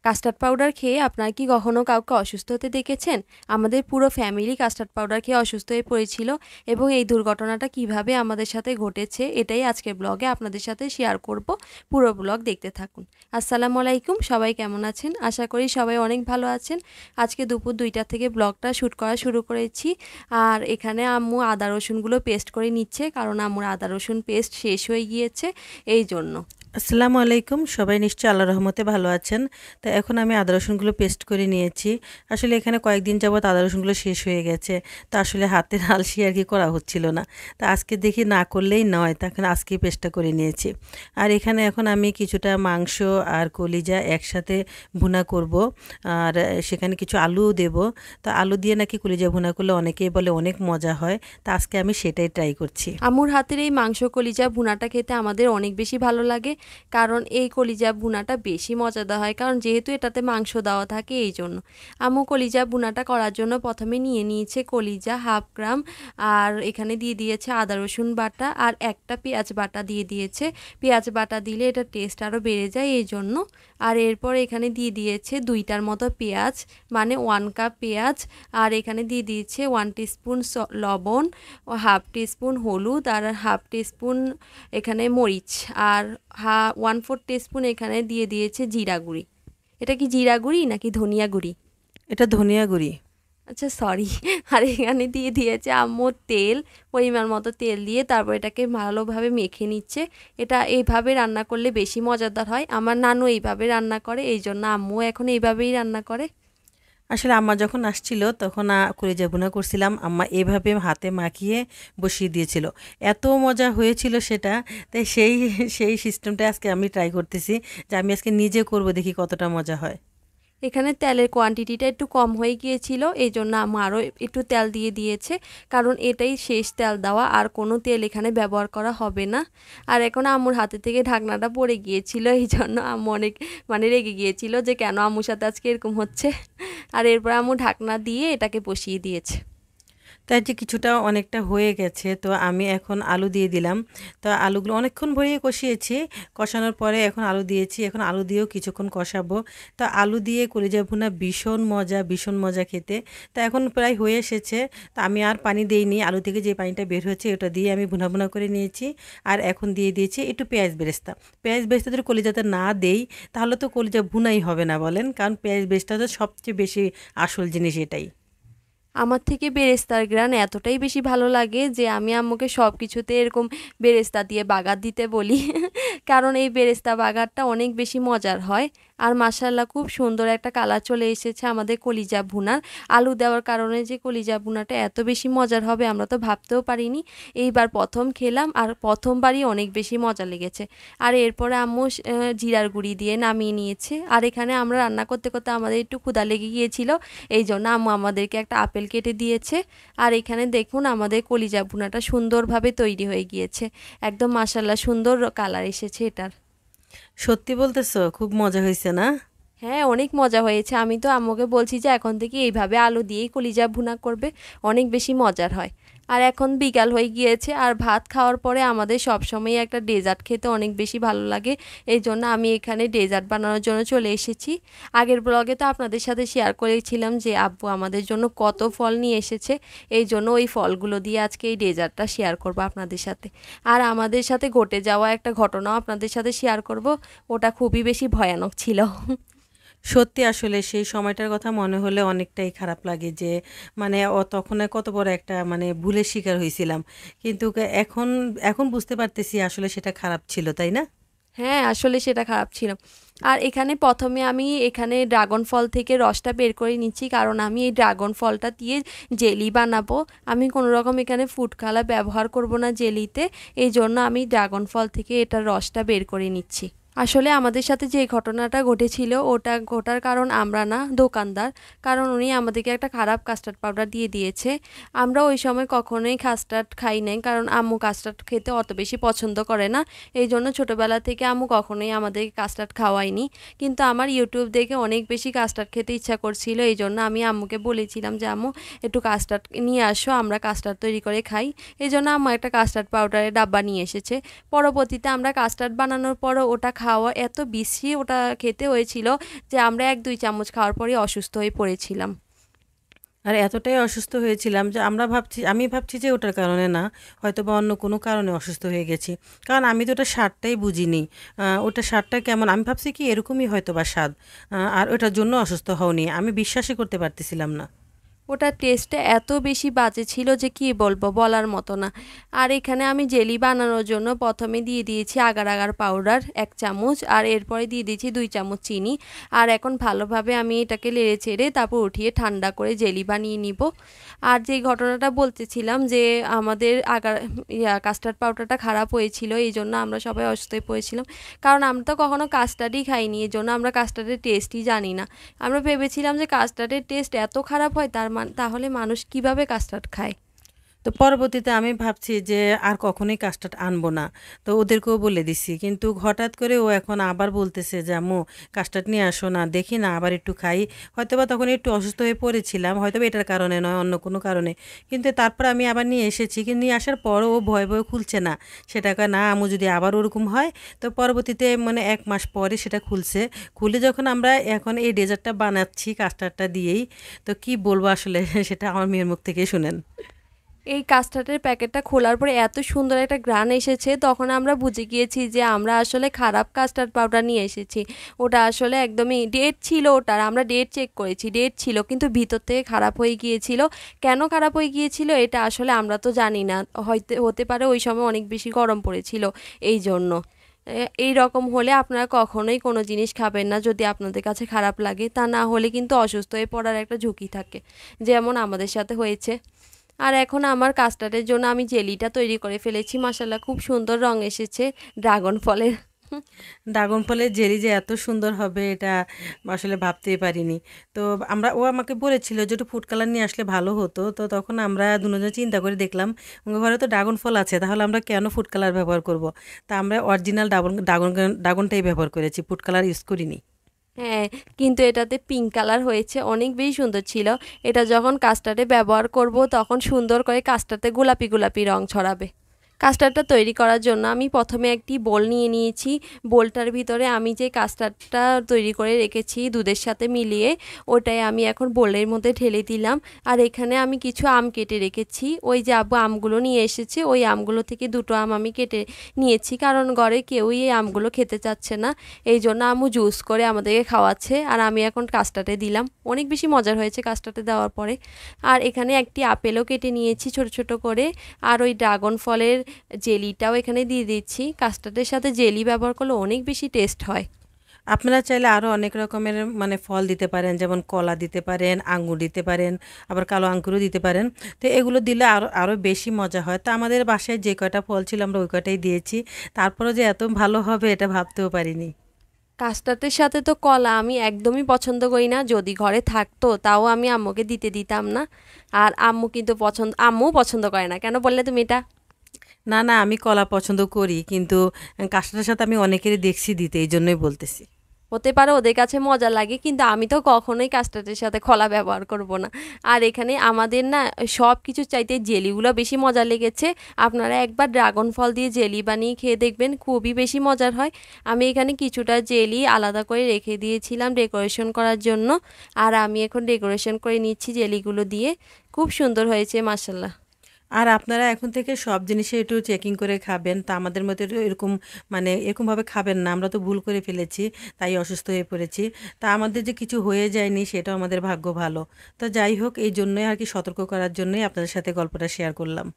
Custard powder খেয়ে আপনারা কি কখনো কাউকে অসুস্থ হতে দেখেছেন? আমাদের পুরো ফ্যামিলি কাস্টার্ড পাউডার খেয়ে অসুস্থ হয়ে পড়েছিল এবং এই দুর্ঘটনাটা কিভাবে আমাদের সাথে ঘটেছে এটাই আজকের ব্লগে আপনাদের সাথে শেয়ার করব। পুরো ব্লগ দেখতে থাকুন। আসসালামু আলাইকুম, সবাই কেমন আছেন? আশা করি সবাই অনেক ভালো আছেন। আজকে দুপুর 2টা থেকে ব্লগটা শ্যুট করা শুরু করেছি। আর এখানে আম্মু আদা রসুনগুলো পেস্ট করে নিচ্ছে, কারণ আম্মুর আদা রসুন পেস্ট শেষ হয়ে গিয়েছে এই জন্য। আসসালামু আলাইকুম, সবাই নিশ্চয়ই আল্লাহর রহমতে ভালো আছেন। তো এখন আমি আদা রসুনগুলো পেস্ট করে নিয়েছি। আসলে এখানে কয়েকদিন যাবত আদা রসুনগুলো শেষ হয়ে গেছে, তো আসলে হাতের আলসি আর কি করা হচ্ছিল না। তো আজকে দেখি না করলেই নয়, তখন আজকেই পেস্টটা করে নিয়েছি। আর এখানে এখন আমি কিছুটা মাংস আর কলিজা একসাথে ভুনা করব, আর সেখানে কিছু আলুও দেব। তো আলু দিয়ে নাকি কলিজা ভুনা করলে অনেকেই বলে অনেক মজা হয়, তো আজকে আমি সেটাই ট্রাই করছি। আম্মুর হাতের এই মাংস কলিজা ভুনাটা খেতে আমাদের অনেক বেশি ভালো লাগে, কারণ এই কলিজা ভুনাটা বেশি মজাদার হয়, কারণ যেহেতু এটাতে মাংস দেওয়া থাকে এই জন্য। আম্মু কলিজা ভুনাটা করার জন্য প্রথমে নিয়ে নিয়েছে কলিজা 1/2 গ্রাম, আর এখানে দিয়ে দিয়েছে আদা রসুন বাটা আর একটা পেঁয়াজ বাটা দিয়ে দিয়েছে। পেঁয়াজ বাটা দিলে এটা টেস্ট আরও বেড়ে যায় এই জন্য। আর এরপর এখানে দিয়ে দিয়েছে 2টার মতো পেঁয়াজ, মানে 1 কাপ পেঁয়াজ। আর এখানে দিয়ে দিয়েছে 1 টিস্পুন লবণ, 1/2 টিস্পুন হলুদ, আর 1/2 টিস্পুন এখানে মরিচ, আর 1/4 টিস্পুন এখানে দিয়ে দিয়েছে জিরা গুঁড়ি। এটা কি জিরা গুঁড়ি নাকি ধনিয়া গুঁড়ি? এটা ধনিয়া গুঁড়ি। আচ্ছা, সরি। আর এখানে দিয়ে দিয়েছে আম্মু তেল, পরিমাণ মতো তেল দিয়ে তারপর এটাকে ভালোভাবে মেখে নিচ্ছে। এটা এইভাবে রান্না করলে বেশি মজাদার হয়। আমার নানু এইভাবে রান্না করে, এই জন্য আম্মু এখন এইভাবেই রান্না করে। আসলে আম্মা যখন আসছিল তখন কলিজা ভুনা করছিলাম, আম্মা এভাবে হাতে মাখিয়ে বসিয়ে দিয়েছিল। এত মজা হয়েছিল সেটা। তাই সেই সেই সিস্টেমটা আজকে আমি ট্রাই করতেছি, যে আমি আজকে নিজে করব, দেখি কতটা মজা হয়। এখানে তেলের কোয়ান্টিটিটা একটু কম হয়ে গিয়েছিল, এই জন্য আম্মু আরও একটু তেল দিয়ে দিয়েছে, কারণ এটাই শেষ তেল দেওয়া, আর কোনো তেল এখানে ব্যবহার করা হবে না। আর এখন আম্মুর হাতে থেকে ঢাকনাটা পড়ে গিয়েছিল, এই জন্য আম্মু অনেক রেগে গিয়েছিল যে কেন আম্মুর সাথে আজকে এরকম হচ্ছে। আর এরপর আম্মু ঢাকনা দিয়ে এটাকে বসিয়ে দিয়েছে। তাই যে কিছুটা অনেকটা হয়ে গেছে, তো আমি এখন আলু দিয়ে দিলাম। তো আলুগুলো অনেকক্ষণ ভরিয়ে কষিয়েছি, কষানোর পরে এখন আলু দিয়েছি। এখন আলু দিয়েও কিছুক্ষণ কষাবো। তো আলু দিয়ে কলিজা ভুনা ভীষণ মজা, ভীষণ মজা খেতে। তো এখন প্রায় হয়ে এসেছে। তো আমি আর পানি দেইনি, আলু থেকে যে পানিটা বের হয়েছে ওটা দিয়ে আমি ভুনা ভুনা করে নিয়েছি। আর এখন দিয়ে দিয়েছি একটু পেঁয়াজ বেরেস্তা। পেঁয়াজ বেরেস্তা যদি কলিজাতে না দেই তাহলে তো কলিজা ভুনাই হবে না বলেন, কারণ পেঁয়াজ বেরেস্তা তো সবচেয়ে বেশি আসল জিনিস এটাই। আমার থেকে বেরেস্তার গ্রান এতটাই বেশি ভালো লাগে যে আমি আম্মুকে সব কিছুতে এরকম বেরেস্তা দিয়ে বাগার দিতে বলি। কারণ এই বেরেস্তা বাগারটা অনেক বেশি মজার হয়। আর মাশাল্লাহ খুব সুন্দর একটা কালার চলে এসেছে আমাদের কলিজা ভুনার। আলু দেওয়ার কারণে যে কলিজা ভুনাটা এত বেশি মজার হবে আমরা তো ভাবতেও পারিনি। এইবার প্রথম খেলাম আর প্রথমবারই অনেক বেশি মজা লেগেছে। আর এরপরে আম্মু জিরার গুঁড়ি দিয়ে নামিয়ে নিয়েছে। আর এখানে আমরা রান্না করতে করতে আমাদের একটু ক্ষুধা লেগে গিয়েছিল, এই জন্য আম্মু আমাদেরকে একটা আপেল কেটে দিয়েছে। আর এখানে দেখুন আমাদের কলিজা ভুনাটা সুন্দরভাবে তৈরি হয়ে গিয়েছে। একদম মাশাল্লাহ সুন্দর কালার এসেছে এটার। সত্যি বলতেছো, খুব মজা হয়েছে না? হ্যাঁ, অনেক মজা হয়েছে। আমি তো আম্মুকে বলছি যে এখন থেকে এইভাবে আলু দিয়েই কলিজা ভুনা করবে, অনেক বেশি মজার হয়। আর এখন বিকাল হয়ে গিয়েছে, আর ভাত খাওয়ার পরে আমাদের সবসময় একটা ডেজার্ট খেতে অনেক বেশি ভালো লাগে, এই জন্য আমি এখানে ডেজার্ট বানানোর জন্য চলে এসেছি। আগের ব্লগে তো আপনাদের সাথে শেয়ার করেছিলাম যে আব্বু আমাদের জন্য কত ফল নিয়ে এসেছে, এই জন্য ওই ফলগুলো দিয়ে আজকে এই ডেজার্টটা শেয়ার করব আপনাদের সাথে। আর আমাদের সাথে ঘটে যাওয়া একটা ঘটনাও আপনাদের সাথে শেয়ার করব, ওটা খুবই বেশি ভয়ানক ছিল। সত্যি আসলে সেই সময়টার কথা মনে হলে অনেকটাই খারাপ লাগে, যে মানে তখন কত বড় একটা মানে ভুলের শিকার হয়েছিলাম। কিন্তু এখন এখন বুঝতে পারতেছি আসলে সেটা খারাপ ছিল, তাই না? হ্যাঁ, আসলে সেটা খারাপ ছিল। আর এখানে প্রথমে আমি এখানে ড্রাগন ফল থেকে রসটা বের করে নিচ্ছি, কারণ আমি এই ড্রাগন ফলটা দিয়ে জেলি বানাবো। আমি কোনো রকম এখানে ফুড কালার ব্যবহার করব না জেলিতে, এই জন্য আমি ড্রাগন ফল থেকে এটার রসটা বের করে নিচ্ছি। আসলে আমাদের সাথে যে ঘটনাটা ঘটেছিল ওটা ঘটার কারণ আমরা না, দোকানদার। কারণ উনি আমাদেরকে একটা খারাপ কাস্টার্ড পাউডার দিয়ে দিয়েছে। আমরা ওই সময় কখনোই কাস্টার্ড খাই নাই, কারণ আম্মু কাস্টার্ড খেতে অত বেশি পছন্দ করে না, এই জন্য ছোটোবেলা থেকে আম্মু কখনোই আমাদেরকে কাস্টার্ড খাওয়ায়নি। কিন্তু আমার ইউটিউব দেখে অনেক বেশি কাস্টার্ড খেতে ইচ্ছা করছিল, এই জন্য আমি আম্মুকে বলেছিলাম যে আম্মু একটু কাস্টার্ড নিয়ে আসো, আমরা কাস্টার্ড তৈরি করে খাই। এই জন্য আম্মু একটা কাস্টার্ড পাউডারের ডাব্বা নিয়ে এসেছে। পরবর্তীতে আমরা কাস্টার্ড বানানোর পরও ওটা খাওয়া এত বিশ্রী ওটা খেতে হয়েছিল যে আমরা 1-2 চামচ খাওয়ার পরই অসুস্থ হয়ে পড়েছিলাম। আর এতটাই অসুস্থ হয়েছিলাম যে আমি ভাবছি যে ওটার কারণে না, হয়তো বা অন্য কোনো কারণে অসুস্থ হয়ে গেছি। কারণ আমি তো ওটা স্বাদটাই বুঝিনি। ওটা স্বাদটা কেমন আমি ভাবছি কি এরকমই হয়তো বা স্বাদ। আর ওটার জন্য অসুস্থ হওনি আমি বিশ্বাসই করতে পারতেছিলাম না। ওটার টেস্টটা এত বেশি বাজে ছিল যে কি বলবো, বলার মতো না। আর এখানে আমি জেলি বানানোর জন্য প্রথমে দিয়ে দিয়েছি আগার আগার পাউডার 1 চামচ, আর এরপরে দিয়ে দিয়েছি 2 চামচ চিনি। আর এখন ভালোভাবে আমি এটাকে নেড়ে চেড়ে তারপর উঠিয়ে ঠান্ডা করে জেলি বানিয়ে নিব। আর যে ঘটনাটা বলতেছিলাম যে আমাদের কাস্টার্ড পাউডারটা খারাপ হয়েছিল, এই জন্য আমরা সবাই অসুস্থ হয়ে পড়েছিলাম। কারণ আমরা তো কখনো কাস্টার্ডই খাইনি, এই জন্য আমরা কাস্টার্ডের টেস্টই জানি না। আমরা ভেবেছিলাম যে কাস্টার্ডের টেস্ট এত খারাপ হয়, তাহলে মানুষ কিভাবে কাস্টার্ড খায়। তো পরবর্তীতে আমি ভাবছি যে আর কখনোই কাস্টার্ড আনবো না। তো ওদেরকেও বলে দিছি, কিন্তু হঠাৎ করে ও এখন আবার বলতেছে যে আম্মু কাস্টার্ড নিয়ে আসো না, দেখি না আবার একটু খাই। হয়তোবা তখন একটু অসুস্থ হয়ে পড়েছিলাম, হয়তোবা এটার কারণে নয় অন্য কোনো কারণে। কিন্তু তারপর আমি আবার নিয়ে এসেছি, কিন্তু নিয়ে আসার পরও ও ভয়ে ভয়ে খুলছে না সেটাকে। না আম্মু যদি আবার ওরকম হয়। তো পরবর্তীতে মানে 1 মাস পরে সেটা খুলছে। খুলে যখন আমরা এখন এই ডেজার্টটা বানাচ্ছি কাস্টার্ডটা দিয়েই, তো কি বলবো আসলে সেটা আমার মেয়ের মুখ থেকেই শুনেন। এই কাস্টার্ডের প্যাকেটটা খোলার পরে এত সুন্দর একটা ঘ্রাণ এসেছে, তখন আমরা বুঝে গিয়েছি যে আমরা আসলে খারাপ কাস্টার্ড পাউডার নিয়ে এসেছি। ওটা আসলে একদমই ডেট ছিল ওটার, আমরা ডেট চেক করেছি, ডেট ছিল কিন্তু ভিতর থেকে খারাপ হয়ে গিয়েছিল। কেন খারাপ হয়ে গিয়েছিল এটা আসলে আমরা তো জানি না, হয়তো হতে পারে ওই সময় অনেক বেশি গরম পড়েছিল এই জন্য। এই রকম হলে আপনারা কখনোই কোনো জিনিস খাবেন না যদি আপনাদের কাছে খারাপ লাগে, তা না হলে কিন্তু অসুস্থ হয়ে পড়ার একটা ঝুঁকি থাকে, যেমন আমাদের সাথে হয়েছে। আর এখন আমার কাস্টার্ডের জন্য আমি জেলিটা তৈরি করে ফেলেছি, মাশাল্লাহ খুব সুন্দর রং এসেছে ড্রাগন ফলের। ড্রাগন ফলের জেলি যে এত সুন্দর হবে এটা আসলে ভাবতেই পারিনি। তো ও আমাকে বলেছিল যে একটু ফুড কালার নিয়ে আসলে ভালো হতো। তো তখন আমরা দুজনে চিন্তা করে দেখলাম ওর ঘরে তো ড্রাগন ফল আছে, তাহলে আমরা কেন ফুড কালার ব্যবহার করব। তা আমরা অরিজিনাল ড্রাগনটাই ব্যবহার করেছি, ফুড কালার ইউজ করিনি। হ্যাঁ, কিন্তু এটাতে পিঙ্ক কালার হয়েছে, অনেক বেশি সুন্দর ছিল। এটা যখন কাস্টার্ডে ব্যবহার করব তখন সুন্দর করে কাস্টার্ডে গোলাপি গোলাপি রং ছড়াবে। কাস্টার্ডটা তৈরি করার জন্য আমি প্রথমে একটি বোল নিয়ে নিয়েছি। বোলটার ভিতরে আমি যে কাস্টার্ডটা তৈরি করে রেখেছি দুধের সাথে মিলিয়ে, ওটাই আমি এখন বোলের মধ্যে ঢেলে দিলাম। আর এখানে আমি কিছু আম কেটে রেখেছি, ওই যে আব্বু আমগুলো নিয়ে এসেছে ওই আমগুলো থেকে 2টো আম আমি কেটে নিয়েছি, কারণ ঘরে কেউই এই আমগুলো খেতে চাচ্ছে না, এই জন্য আম্মু জুস করে আমাদেরকে খাওয়াচ্ছে। আর আমি এখন কাস্টার্ডে দিলাম, অনেক বেশি মজার হয়েছে কাস্টার্ডে দেওয়ার পরে। আর এখানে একটি আপেলও কেটে নিয়েছি ছোট ছোট করে, আর ওই ড্রাগন ফলের জেলিটাও এখানে দিয়ে দিচ্ছি। কাস্টার্ডের সাথে জেলি ব্যবহার করলে অনেক বেশি টেস্ট হয়। আপনারা চাইলে আরও অনেক রকমের মানে ফল দিতে পারেন, যেমন কলা দিতে পারেন, আঙ্গুর দিতে পারেন, আবার কালো আঙ্গুরও দিতে পারেন। তো এগুলো দিলে আরও আরও বেশি মজা হয়। তো আমাদের বাসায় যে কয়টা ফল ছিল আমরা ওই কয়টাই দিয়েছি। তারপরে যে এত ভালো হবে এটা ভাবতেও পারিনি। কাস্টার্ডের সাথে তো কলা আমি একদমই পছন্দ করি না, যদি ঘরে থাকতো তাও আমি আম্মুকে দিতে দিতাম না। আর আম্মু পছন্দ করে না, কেন বললে তুমি এটা? না না, আমি কলা পছন্দ করি, কিন্তু কাস্টার্ডের সাথে আমি অনেকেরই দেখছি দিতে, এই জন্যই বলতেছি। হতে পারে ওদের কাছে মজা লাগে, কিন্তু আমি তো কখনোই কাস্টার্ডের সাথে কলা ব্যবহার করব না। আর এখানে আমাদের না সব কিছু চাইতে জেলিগুলো বেশি মজা লেগেছে। আপনারা একবার ড্রাগন ফল দিয়ে জেলি বানিয়ে খেয়ে দেখবেন, খুবই বেশি মজার হয়। আমি এখানে কিছুটা জেলি আলাদা করে রেখে দিয়েছিলাম ডেকোরেশন করার জন্য, আর আমি এখন ডেকোরেশন করে নিচ্ছি জেলিগুলো দিয়ে। খুব সুন্দর হয়েছে মাশাল্লাহ। আর আপনারা এখন থেকে সব জিনিসে একটু চেকিং করে খাবেন। তা আমাদের মতো এরকম মানে এরকমভাবে খাবেন না। আমরা তো ভুল করে ফেলেছি, তাই অসুস্থ হয়ে পড়েছি। তা আমাদের যে কিছু হয়ে যায়নি সেটাও আমাদের ভাগ্য ভালো। তো যাই হোক, এই জন্যই আর কি সতর্ক করার জন্যই আপনাদের সাথে গল্পটা শেয়ার করলাম।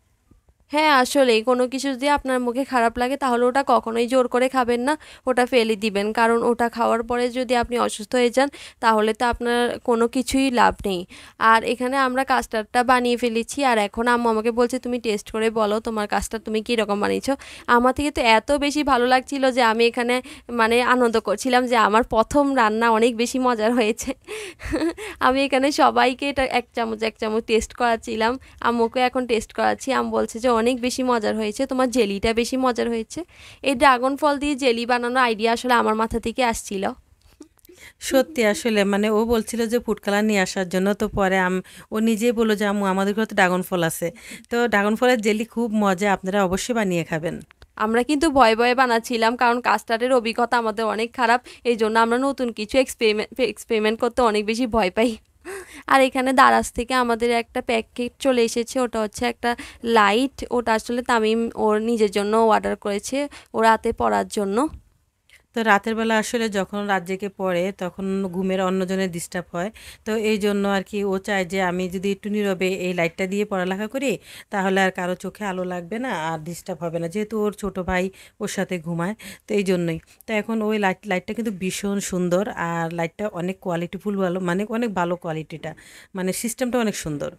হ্যাঁ, আসলেই কোনো কিছু যদি আপনার মুখে খারাপ লাগে তাহলে ওটা কখনোই জোর করে খাবেন না, ওটা ফেলে দিবেন। কারণ ওটা খাওয়ার পরে যদি আপনি অসুস্থ হয়ে যান তাহলে তো আপনার কোনো কিছুই লাভ নেই। আর এখানে আমরা কাস্টার্ডটা বানিয়ে ফেলেছি, আর এখন আম্মু আমাকে বলছে তুমি টেস্ট করে বলো তোমার কাস্টার্ড তুমি কীরকম বানিয়েছো। আমার থেকে তো এত বেশি ভালো লাগছিল যে আমি এখানে মানে আনন্দ করছিলাম যে আমার প্রথম রান্না অনেক বেশি মজার হয়েছে। আমি এখানে সবাইকে এটা 1 চামচ 1 চামচ টেস্ট করাচ্ছিলাম, আম্মুকে এখন টেস্ট করাচ্ছি। আম্মু বলছে যে অনেক বেশি মজার হয়েছে, তোমার জেলিটা বেশি মজার হয়েছে। এই ড্রাগন ফল দিয়ে জেলি বানানোর আইডিয়া আসলে আমার মাথা থেকে আসছিল। সত্যি আসলে মানে ও বলছিল যে ফুড কালার নিয়ে আসার জন্য। তো পরে ও নিজেই বললো যে আম্মু আমাদের ঘরে তো ড্রাগন ফল আছে। তো ড্রাগন ফলের জেলি খুব মজা, আপনারা অবশ্যই বানিয়ে খাবেন। আমরা কিন্তু ভয়ে ভয়ে বানাচ্ছিলাম, কারণ কাস্টার্ডের অভিজ্ঞতা আমাদের অনেক খারাপ। এই জন্য আমরা নতুন কিছু এক্সপেরিমেন্ট করতে অনেক বেশি ভয় পাই। আর এখানে দারাজ থেকে আমাদের একটা প্যাকেট চলে এসেছে, ওটা হচ্ছে একটা লাইট। ওটা আসলে তামিম ওর নিজের জন্য অর্ডার করেছে, ওর রাতে পরার জন্য। তো রাতের বেলা আসলে যখন রাত জেগে পড়ে তখন ঘুমের অন্যজনের ডিস্টার্ব হয়। তো এই জন্য আর কি ও চায় যে আমি যদি একটু নীরবে এই লাইটটা দিয়ে পড়ালেখা করি তাহলে আর কারো চোখে আলো লাগবে না আর ডিস্টার্ব হবে না, যেহেতু ওর ছোট ভাই ওর সাথে ঘুমায়। তো এই জন্যই তো এখন ওই লাইটটা কিন্তু ভীষণ সুন্দর আর লাইটটা অনেক কোয়ালিটিফুল, ভালো মানে অনেক ভালো কোয়ালিটিটা, মানে সিস্টেমটা অনেক সুন্দর।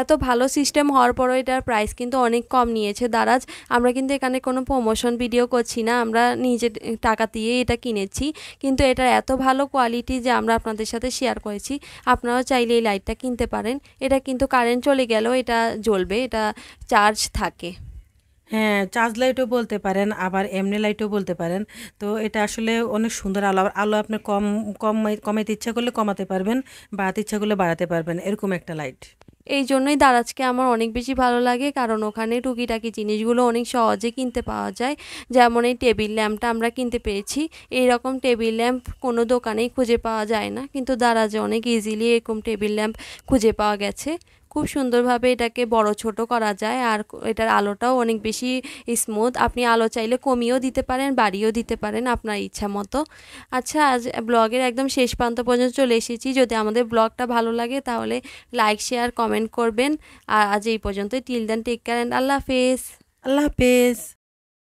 এত ভালো সিস্টেম হওয়ার পরও এটার প্রাইস কিন্তু অনেক কম নিয়েছে দারাজ। আমরা কিন্তু এখানে কোনো প্রমোশন ভিডিও করছি না, আমরা নিজের টাকা দিয়ে এটা কিনেছি। কিন্তু এটার এত ভালো কোয়ালিটি যে আমরা আপনাদের সাথে শেয়ার করেছি। আপনারাও চাইলে এই লাইটটা কিনতে পারেন। এটা কিন্তু কারেন্ট চলে গেলেও এটা জ্বলবে, এটা চার্জ থাকে। হ্যাঁ, চার্জ লাইটও বলতে পারেন, আবার এমনি লাইটও বলতে পারেন। তো এটা আসলে অনেক সুন্দর আলো। আবার আলো আপনি কমাইতে ইচ্ছা করলে কমাতে পারবেন, বাড়াতে ইচ্ছা করলে বাড়াতে পারবেন, এরকম একটা লাইট। এই জন্যই দারাজকে আমার অনেক বেশি ভালো লাগে, কারণ ওখানে টুকিটাকি জিনিসগুলো অনেক সহজে কিনতে পাওয়া যায়। যেমন এই টেবিল ল্যাম্পটা আমরা কিনতে পেরেছি। এইরকম টেবিল ল্যাম্প কোনো দোকানেই খুঁজে পাওয়া যায় না, কিন্তু দারাজে অনেক ইজিলি এরকম টেবিল ল্যাম্প খুঁজে পাওয়া গেছে। খুব সুন্দরভাবে এটাকে বড় ছোট করা যায়, আর এটার আলোটাও অনেক বেশি স্মুথ। আপনি আলো চাইলে কমিয়েও দিতে পারেন, বাড়িয়েও দিতে পারেন আপনার ইচ্ছা মতো। আচ্ছা, আজ ব্লগের একদম শেষ প্রান্ত পর্যন্ত চলে এসেছি। যদি আমাদের ব্লগটা ভালো লাগে তাহলে লাইক শেয়ার কমেন্ট করবেন। আর আজ এই পর্যন্ত, till then take care and আল্লাহ হাফেজ। আল্লাহ হাফেজ।